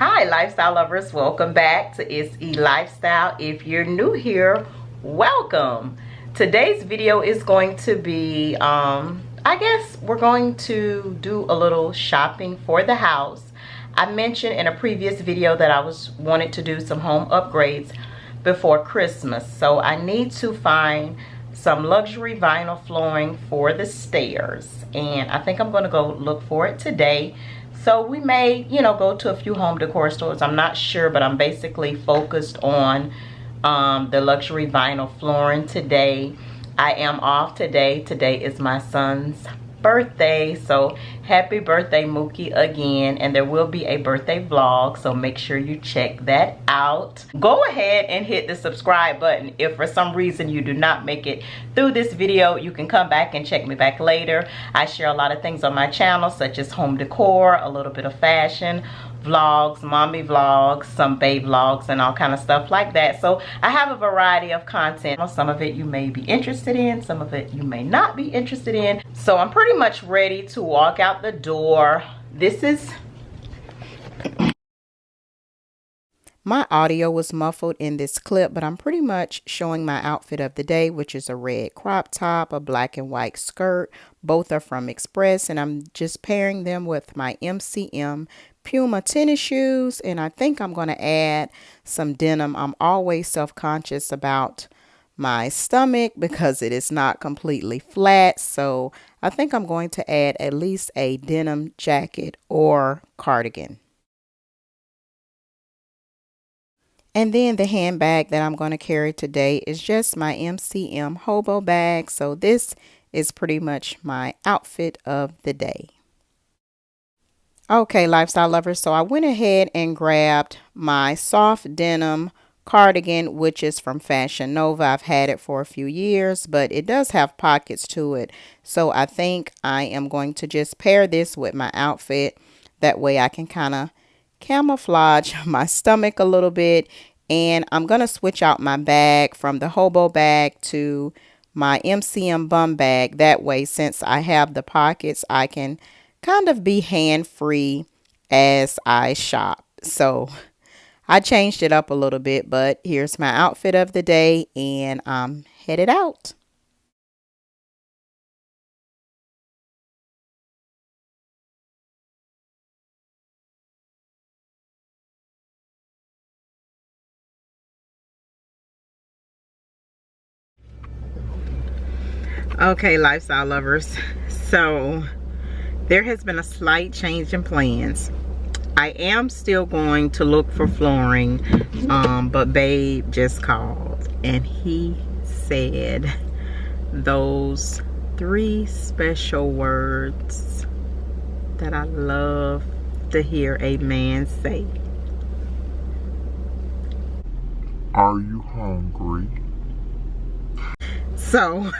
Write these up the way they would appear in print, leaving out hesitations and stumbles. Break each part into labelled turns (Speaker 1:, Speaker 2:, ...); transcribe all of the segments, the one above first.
Speaker 1: Hi lifestyle lovers, welcome back to It's E Lifestyle. If you're new here, welcome. Today's video is going to be I guess we're going to do a little shopping for the house. I mentioned in a previous video that I wanted to do some home upgrades before Christmas, so I need to find some luxury vinyl flooring for the stairs, and I think I'm going to go look for it today. So we may, go to a few home decor stores. I'm not sure, but I'm basically focused on the luxury vinyl flooring today. I am off today. Today is my son's birthday, so happy birthday, Mookie, again. And there will be a birthday vlog, so make sure you check that out. Go ahead and hit the subscribe button. If for some reason you do not make it through this video, you can come back and check me back later. I share a lot of things on my channel, such as home decor, a little bit of fashion, vlogs, mommy vlogs, some babe vlogs, and all kind of stuff like that. So I have a variety of content. Some of it you may be interested in, some of it you may not be interested in. So I'm pretty much ready to walk out the door. This is my audio was muffled in this clip, but I'm pretty much showing my outfit of the day, which is a red crop top, a black and white skirt. Both are from Express, and I'm just pairing them with my MCM Puma tennis shoes, and I think I'm going to add some denim. I'm always self-conscious about my stomach because it is not completely flat, so I think I'm going to add at least a denim jacket or cardigan. And then the handbag that I'm going to carry today is just my MCM hobo bag, so this is pretty much my outfit of the day. Okay, lifestyle lovers, so I went ahead and grabbed my soft denim cardigan, which is from Fashion Nova. I've had it for a few years, but it does have pockets to it. So I think I am going to just pair this with my outfit. That way I can kind of camouflage my stomach a little bit. And I'm going to switch out my bag from the hobo bag to my MCM bum bag. That way, since I have the pockets, I can kind of be hand-free as I shop. So I changed it up a little bit, but here's my outfit of the day, and I'm headed out. Okay, lifestyle lovers, so there has been a slight change in plans. I am still going to look for flooring, but babe just called and he said those 3 special words that I love to hear a man say.
Speaker 2: Are you hungry?
Speaker 1: So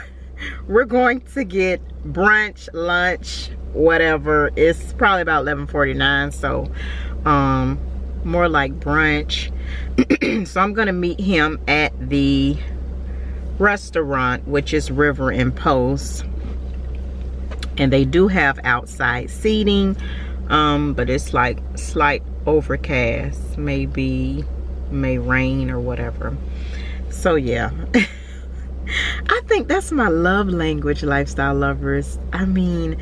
Speaker 1: we're going to get brunch, lunch, whatever. It's probably about 11:49, so more like brunch. So I'm gonna meet him at the restaurant, which is River and Post, and they do have outside seating, but it's like slight overcast, may rain or whatever. So yeah. I think that's my love language, lifestyle lovers. I mean,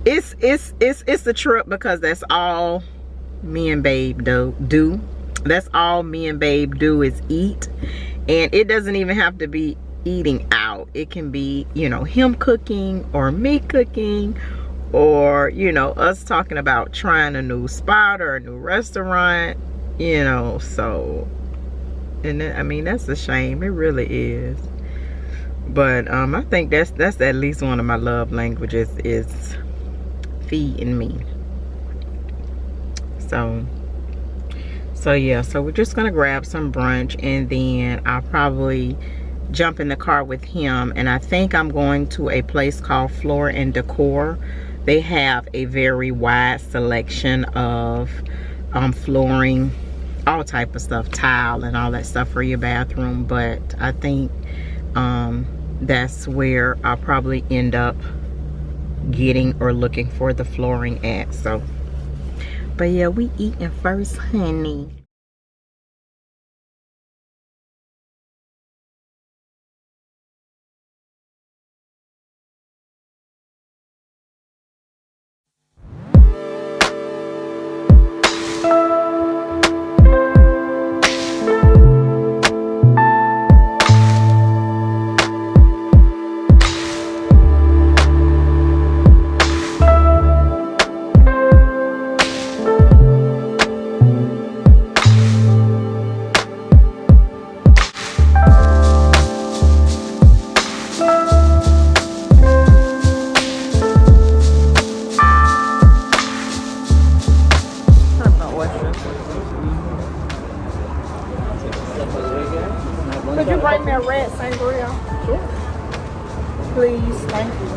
Speaker 1: it's a trip because that's all me and babe do. That's all me and babe do is eat. And it doesn't even have to be eating out. It can be, him cooking or me cooking, or, us talking about trying a new spot or a new restaurant, so, and then, I mean, that's a shame. It really is. But I think that's at least one of my love languages is feeding me. So yeah, so we're just gonna grab some brunch, and then I'll probably jump in the car with him, and I think I'm going to a place called Floor and Decor. They have a very wide selection of flooring, all type of stuff, tile and all that stuff for your bathroom, but I think that's where I'll probably end up getting or looking for the flooring at. So But yeah, we eating first, honey.
Speaker 3: Could you bring me a red sangria? Sure. Please, thank you.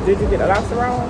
Speaker 3: Did you get a lobster roll?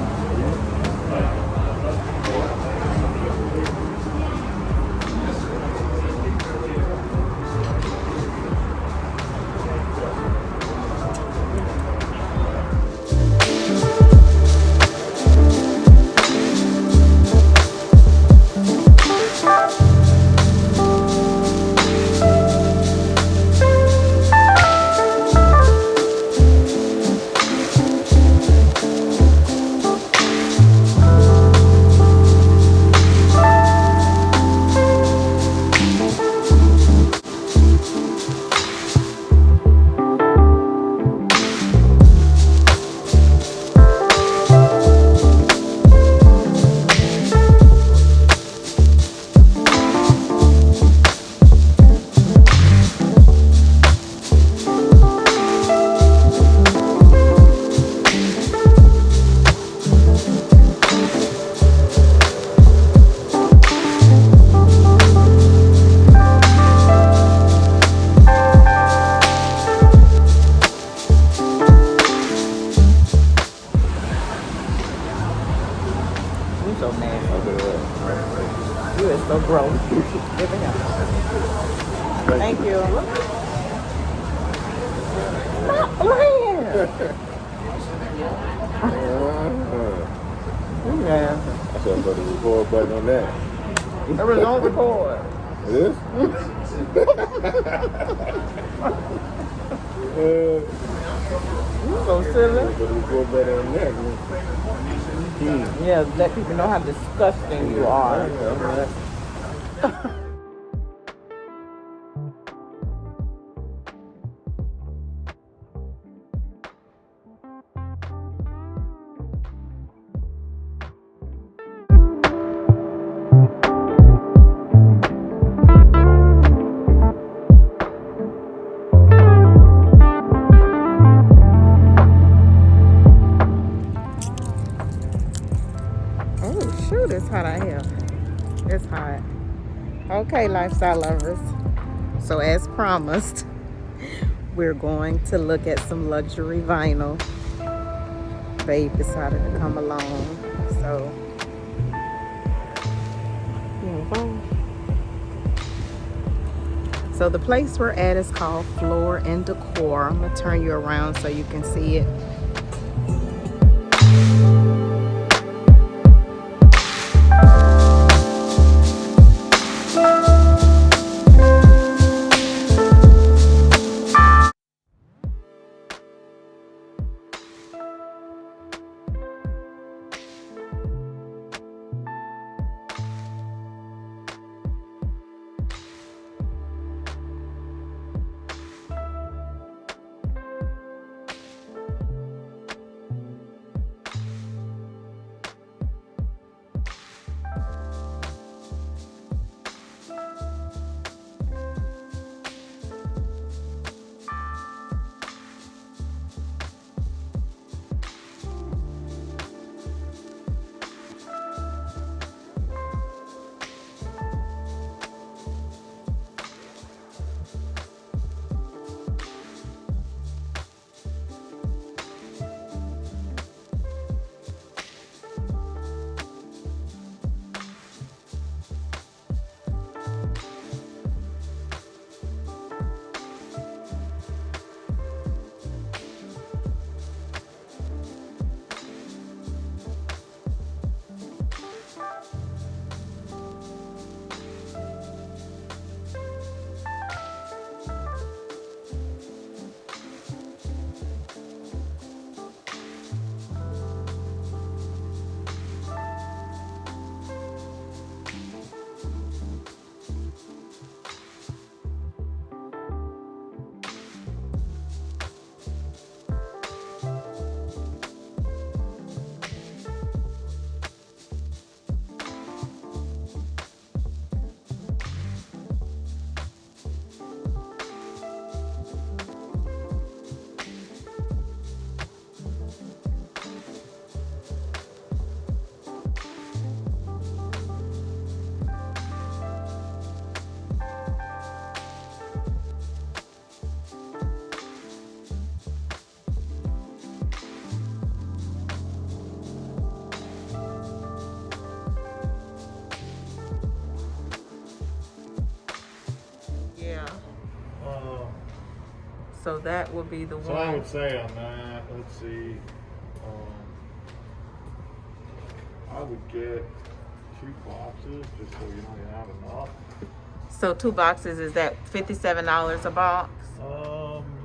Speaker 3: You so nasty. You is so gross. Give it here. Thank you. Stop playing. Yeah.
Speaker 2: I should put the record button on that.
Speaker 3: It was on record.
Speaker 2: It is?
Speaker 3: You so silly.
Speaker 2: Put the record button on that.
Speaker 3: Yeah, let people know how disgusting you are. Oh shoot, it's hot out here. It's hot. Okay, lifestyle lovers. So as promised, we're going to look at some luxury vinyl. Babe decided to come along. So So the place we're at is called Floor and Decor. I'm gonna turn you around so you can see it. So that would be the
Speaker 4: So
Speaker 3: one.
Speaker 4: I would say on that, let's see, I would get 2 boxes just so you know you have enough.
Speaker 3: So 2 boxes, is that $57 a box?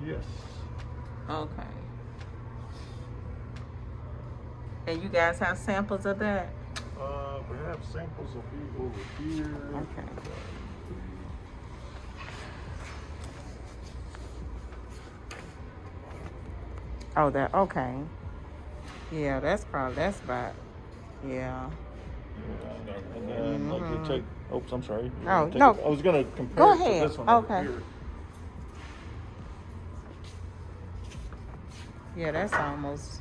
Speaker 4: Yes.
Speaker 3: Okay. And you guys have samples of that?
Speaker 4: We have samples of these over here.
Speaker 3: Okay. Oh, that, okay. Yeah, that's about, yeah.
Speaker 4: And then, like, you take, oops, I'm sorry.
Speaker 3: Oh,
Speaker 4: Take
Speaker 3: no.
Speaker 4: I was going to compare
Speaker 3: Go
Speaker 4: it to
Speaker 3: ahead.
Speaker 4: this one
Speaker 3: Okay.
Speaker 4: over here.
Speaker 3: Yeah, that's almost.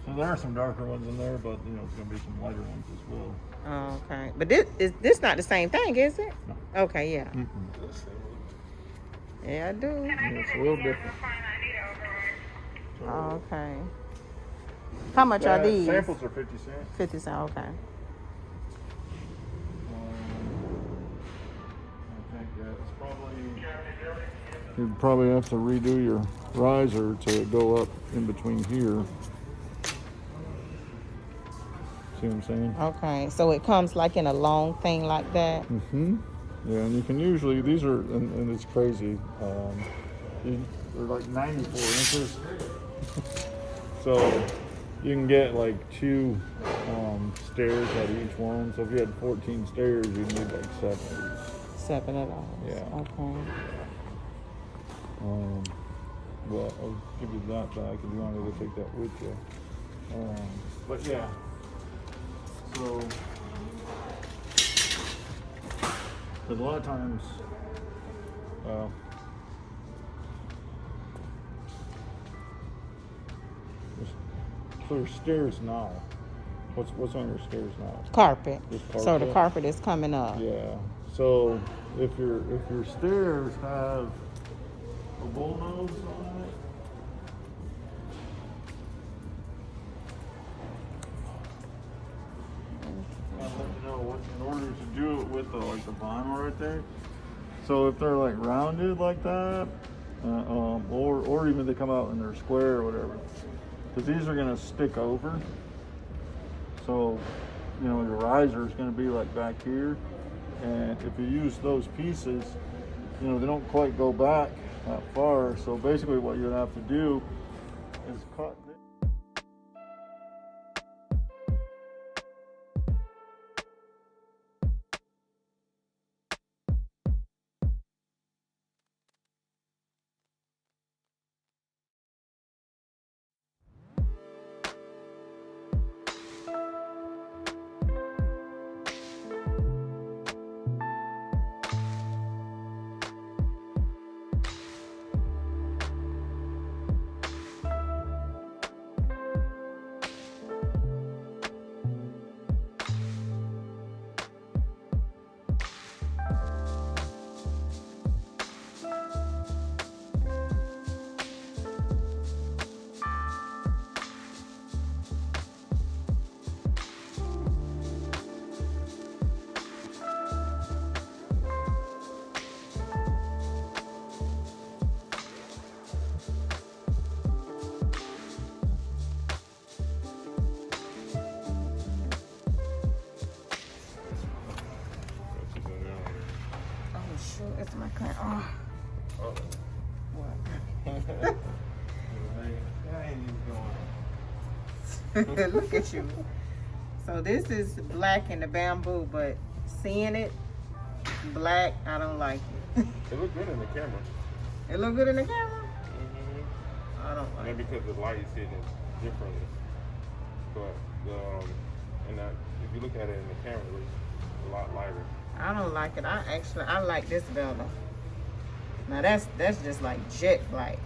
Speaker 4: So there are some darker ones in there, but, you know, it's going to be some lighter ones as well.
Speaker 3: Oh, okay. But this not the same thing, is it?
Speaker 4: No.
Speaker 3: Okay, yeah. Yeah, I do.
Speaker 4: Yeah, it's a little different. So,
Speaker 3: Okay. How much are these?
Speaker 4: Samples are 50 cents.
Speaker 3: 50 cents, okay.
Speaker 4: I think that's probably... You'd probably have to redo your riser to go up in between here. See what I'm saying?
Speaker 3: Okay, so it comes like in a long thing like that?
Speaker 4: Mm-hmm. Yeah, and you can usually, these are, and it's crazy, they're like 94 inches. So you can get like 2 stairs out of each one. So if you had 14 stairs, you'd need like 7 of these.
Speaker 3: 7 of those.
Speaker 4: Yeah.
Speaker 3: Okay.
Speaker 4: But I'll give you that back if you wanted to take that with you. But yeah. So, because a lot of times, so there's stairs now. What's on your stairs now?
Speaker 3: Carpet.
Speaker 4: Just
Speaker 3: So the
Speaker 4: carpet?
Speaker 3: carpet is coming up.
Speaker 4: Yeah. So if your stairs have a bull nose on it, I'll let you know what in order to do it with the vinyl right there. So if they're like rounded like that, or even they come out and they're square or whatever, because these are gonna stick over. So you know your riser is gonna be like back here, and if you use those pieces, you know they don't quite go back that far. So basically, what you'd have to do is cut this.
Speaker 3: It's my car. Oh. What? Look at you. So this is black in the bamboo, but seeing it black, I don't like it.
Speaker 2: It look good in the camera.
Speaker 3: It look good in the camera?
Speaker 2: Mm-hmm.
Speaker 3: I don't like
Speaker 2: Maybe
Speaker 3: it.
Speaker 2: because the light is hitting it differently. But if you look at it in the camera, it looks a lot lighter.
Speaker 3: I don't like it. I like this better. Now that's just like jet black.